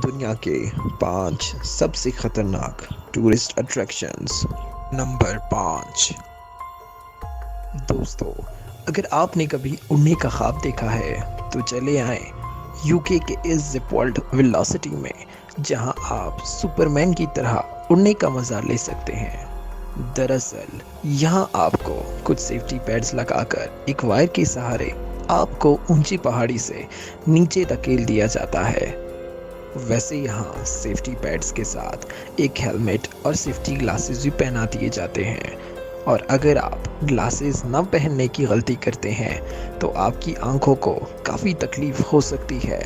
दुनिया के 5 सबसे खतरनाक टूरिस्ट अट्रैक्शंस। नंबर 5। दोस्तों, अगर आपने कभी उड़ने का ख्वाब देखा है तो चले आए यूके के इस जिप वर्ल्ड वेलोसिटी में, जहां आप सुपरमैन की तरह उड़ने का मजा ले सकते हैं। दरअसल यहां आपको कुछ सेफ्टी पैड्स लगाकर एक वायर के सहारे आपको ऊंची पहाड़ी से नीचे धकेल दिया जाता है। वैसे यहाँ सेफ्टी पैड्स के साथ एक हेलमेट और सेफ्टी ग्लासेस भी पहना दिए जाते हैं, और अगर आप ग्लासेस न पहनने की गलती करते हैं तो आपकी आंखों को काफ़ी तकलीफ हो सकती है,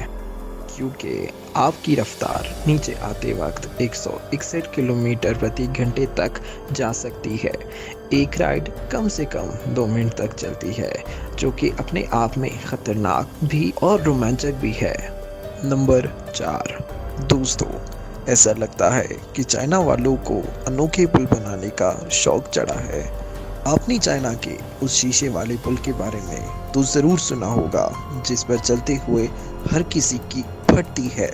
क्योंकि आपकी रफ्तार नीचे आते वक्त 161 किलोमीटर प्रति घंटे तक जा सकती है। एक राइड कम से कम 2 मिनट तक चलती है, जो कि अपने आप में खतरनाक भी और रोमांचक भी है। नंबर 4। दोस्तों, ऐसा लगता है कि चाइना वालों को अनोखे पुल बनाने का शौक चढ़ा है। आपने चाइना के उस शीशे वाले पुल के बारे में तो ज़रूर सुना होगा, जिस पर चलते हुए हर किसी की फटती है।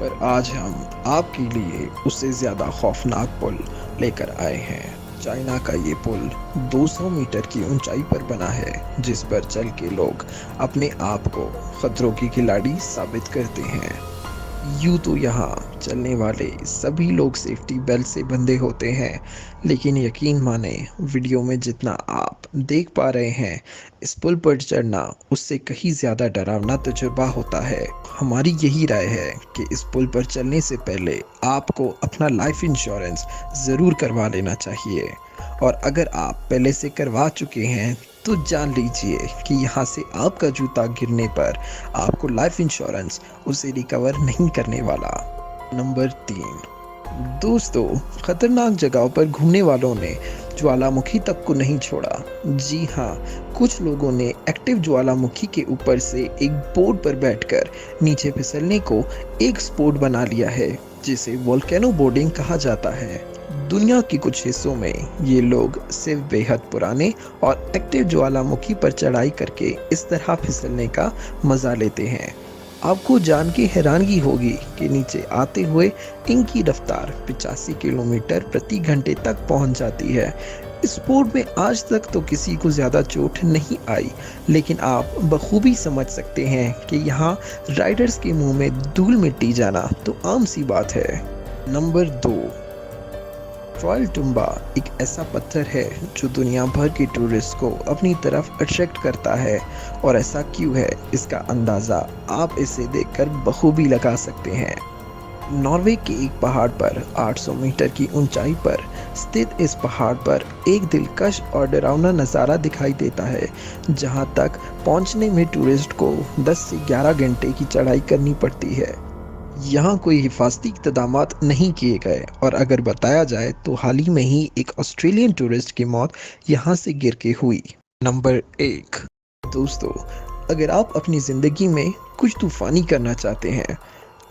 पर आज हम आपके लिए उससे ज़्यादा खौफनाक पुल लेकर आए हैं। चाइना का ये पुल 200 मीटर की ऊंचाई पर बना है, जिस पर चल के लोग अपने आप को खतरों की खिलाड़ी साबित करते हैं। यूँ तो यहाँ चलने वाले सभी लोग सेफ्टी बेल्ट से बंधे होते हैं, लेकिन यकीन माने, वीडियो में जितना आप देख पा रहे हैं, इस पुल पर चढ़ना उससे कहीं ज़्यादा डरावना तजुर्बा होता है। हमारी यही राय है कि इस पुल पर चलने से पहले आपको अपना लाइफ इंश्योरेंस ज़रूर करवा लेना चाहिए, और अगर आप पहले से करवा चुके हैं तो जान लीजिए कि यहाँ से आपका जूता गिरने पर आपको लाइफ इंश्योरेंस उसे रिकवर नहीं करने वाला। नंबर 3। दोस्तों, खतरनाक जगहों पर घूमने वालों ने ज्वालामुखी तक को नहीं छोड़ा। जी हाँ, कुछ लोगों ने एक्टिव ज्वालामुखी के ऊपर से एक बोर्ड पर बैठकर नीचे फिसलने को एक स्पोर्ट बना लिया है, जिसे वोल्केनो बोर्डिंग कहा जाता है। दुनिया के कुछ हिस्सों में ये लोग सिर्फ बेहद पुराने और एक्टिव ज्वालामुखी पर चढ़ाई करके इस तरह फिसलने का मजा लेते हैं। आपको जान के हैरानगी होगी कि नीचे आते हुए इनकी रफ्तार 85 किलोमीटर प्रति घंटे तक पहुंच जाती है। इस स्पोर्ट में आज तक तो किसी को ज़्यादा चोट नहीं आई, लेकिन आप बखूबी समझ सकते हैं कि यहाँ राइडर्स के मुंह में धूल मिट्टी जाना तो आम सी बात है। नंबर 2। रॉयल टुम्बा एक ऐसा पत्थर है जो दुनिया भर के टूरिस्ट को अपनी तरफ अट्रैक्ट करता है, और ऐसा क्यों है इसका अंदाज़ा आप इसे देखकर बखूबी लगा सकते हैं। नॉर्वे के एक पहाड़ पर 800 मीटर की ऊंचाई पर स्थित इस पहाड़ पर एक दिलकश और डरावना नज़ारा दिखाई देता है, जहां तक पहुंचने में टूरिस्ट को 10 से 11 घंटे की चढ़ाई करनी पड़ती है। यहाँ कोई हिफाजती इक़दामात नहीं किए गए, और अगर बताया जाए तो हाल ही में ही एक ऑस्ट्रेलियन टूरिस्ट की मौत यहाँ से गिर के हुई। नंबर 1। दोस्तों, अगर आप अपनी ज़िंदगी में कुछ तूफ़ानी करना चाहते हैं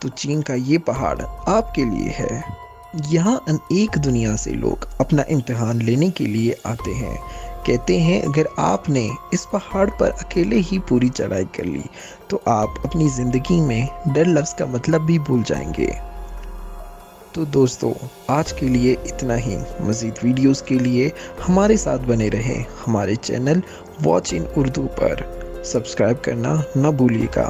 तो चीन का ये पहाड़ आपके लिए है। यहाँ अनेक दुनिया से लोग अपना इम्तिहान लेने के लिए आते हैं। कहते हैं अगर आपने इस पहाड़ पर अकेले ही पूरी चढ़ाई कर ली तो आप अपनी ज़िंदगी में डर लफ्ज़ का मतलब भी भूल जाएंगे। तो दोस्तों, आज के लिए इतना ही। मज़ीद वीडियोस के लिए हमारे साथ बने रहें। हमारे चैनल वॉच इन उर्दू पर सब्सक्राइब करना न भूलिएगा।